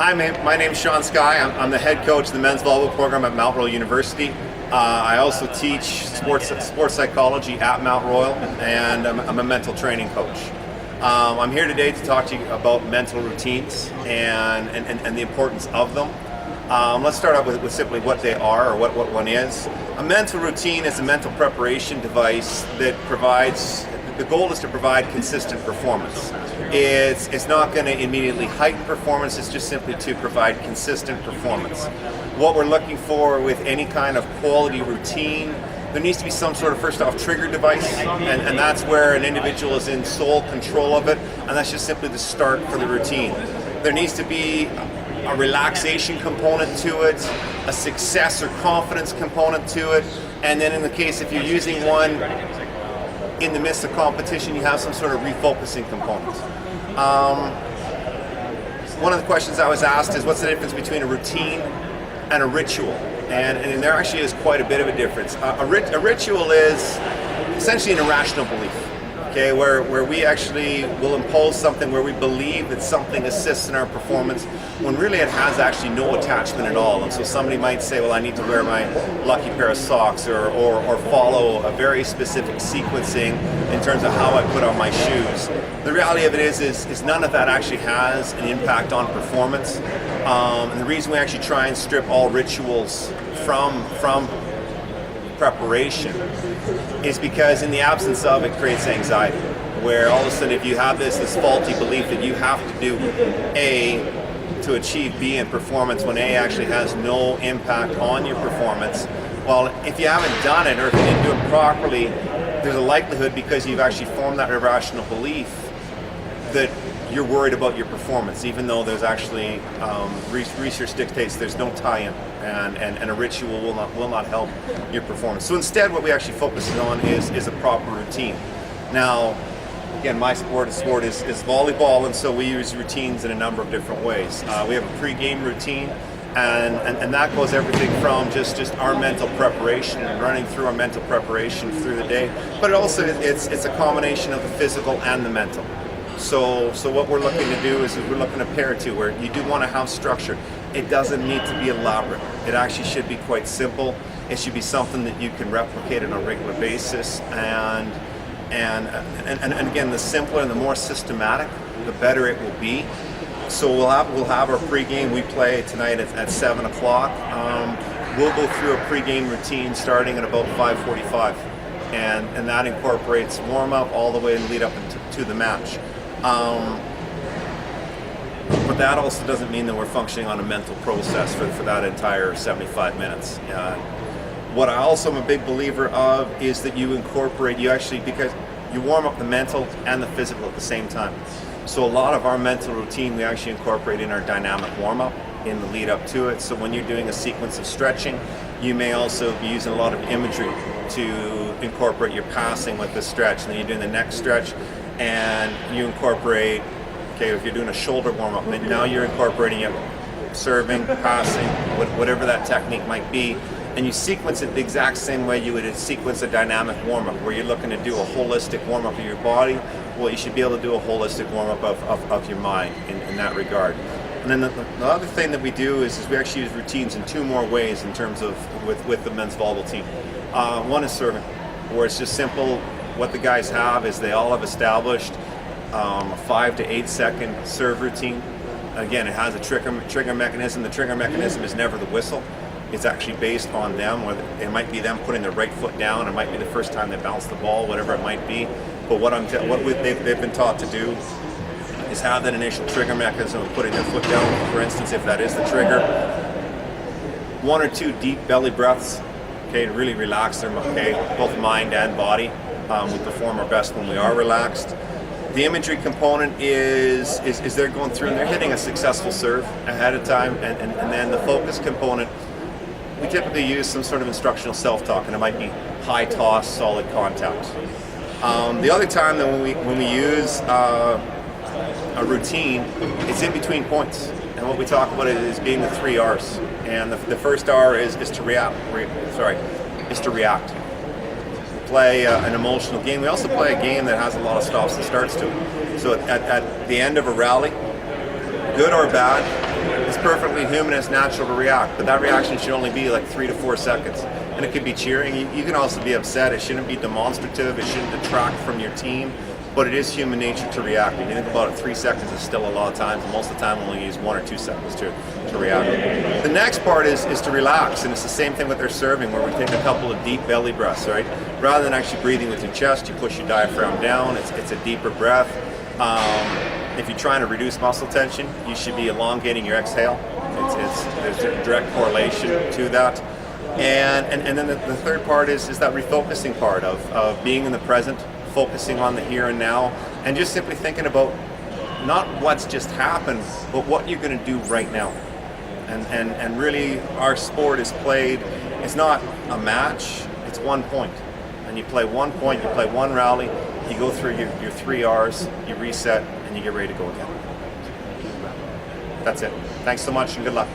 Hi, my name's Sean Sky. I'm the head coach of the men's volleyball program at Mount Royal University. I also teach sports psychology at Mount Royal, and I'm a mental training coach. I'm here today to talk to you about mental routines and the importance of them. Let's start out with simply what they are, or what one is. A mental routine is a mental preparation device that provides, the goal is to provide consistent performance. It's not going to immediately heighten performance, it's just simply to provide consistent performance. What we're looking for with any kind of quality routine, there needs to be some sort of, first off, trigger device, and that's where an individual is in sole control of it, and that's just simply the start for the routine. There needs to be a relaxation component to it, a success or confidence component to it, and then in the case if you're using one in the midst of competition, you have some sort of refocusing component. One of the questions I was asked is, what's the difference between a routine and a ritual? And there actually is quite a bit of a difference. A ritual is essentially an irrational belief, okay, where we actually will impose something where we believe that something assists in our performance when really it has actually no attachment at all. And so somebody might say, well, I need to wear my lucky pair of socks or follow a very specific sequencing in terms of how I put on my shoes. The reality of it is none of that actually has an impact on performance. And the reason we actually try and strip all rituals from preparation is because in the absence of it creates anxiety, where all of a sudden if you have this faulty belief that you have to do A to achieve B in performance when A actually has no impact on your performance, well, if you haven't done it or if you didn't do it properly, there's a likelihood, because you've actually formed that irrational belief, that you're worried about your performance, even though there's actually research dictates there's no tie-in, and a ritual will not help your performance. So instead, what we actually focus on is a proper routine. Now, again, my sport is volleyball, and so we use routines in a number of different ways. We have a pre-game routine, and that goes everything from just our mental preparation and running through our mental preparation through the day, but also it's a combination of the physical and the mental. So what we're looking to do is we're looking to pair two, where you do want to have structure. It doesn't need to be elaborate. It actually should be quite simple. It should be something that you can replicate on a regular basis, and again, the simpler and the more systematic, the better it will be. So we'll have our pregame. We play tonight at 7 o'clock. We'll go through a pregame routine starting at about 5:45, and that incorporates warm up all the way and lead up to the match. But that also doesn't mean that we're functioning on a mental process for that entire 75 minutes. What I also am a big believer of is that you incorporate, because you warm up the mental and the physical at the same time. So a lot of our mental routine we actually incorporate in our dynamic warm-up in the lead up to it. So when you're doing a sequence of stretching, you may also be using a lot of imagery to incorporate your passing with the stretch. And then you're doing the next stretch, and you incorporate, okay, if you're doing a shoulder warm-up, now you're incorporating it, serving, passing, whatever that technique might be, and you sequence it the exact same way you would sequence a dynamic warm-up, where you're looking to do a holistic warm-up of your body. Well, you should be able to do a holistic warm-up of your mind in that regard. And then the other thing that we do is we actually use routines in two more ways in terms of with the men's volleyball team. One is serving, where it's just simple. What the guys have is they all have established a 5 to 8 second serve routine. Again, it has a trigger mechanism. The trigger mechanism is never the whistle. It's actually based on them, whether it might be them putting their right foot down, it might be the first time they bounce the ball, whatever it might be. But they've been taught to do is have that initial trigger mechanism of putting their foot down. For instance, if that is the trigger, 1 or 2 deep belly breaths, okay, to really relax them, okay, both mind and body. We perform our best when we are relaxed. The imagery component is they're going through and they're hitting a successful serve ahead of time, and then the focus component, we typically use some sort of instructional self-talk, and it might be high toss, solid contact. The other time that when we use a routine, it's in between points, and what we talk about is being the 3 R's. And the first R is to react. We play an emotional game. We also play a game that has a lot of stops and starts to it. So at the end of a rally, good or bad, It's perfectly human, it's natural to react, but that reaction should only be like 3 to 4 seconds. And it could be cheering. You can also be upset. It shouldn't be demonstrative. It shouldn't detract from your team. But it is human nature to react. When you think about it, 3 seconds is still a lot of times. Most of the time, we'll only use 1 or 2 seconds to react. The next part is to relax, and it's the same thing with their serving, where we take a couple of deep belly breaths, right? Rather than actually breathing with your chest, you push your diaphragm down. It's a deeper breath. If you're trying to reduce muscle tension, you should be elongating your exhale. There's a direct correlation to that. And then the third part is that refocusing part of being in the present, focusing on the here and now, and just simply thinking about not what's just happened, but what you're going to do right now. And really, our sport is played, it's not a match, it's 1 point. And you play 1 point, you play 1 rally, you go through your 3 R's, you reset, and you get ready to go again. That's it. Thanks so much and good luck.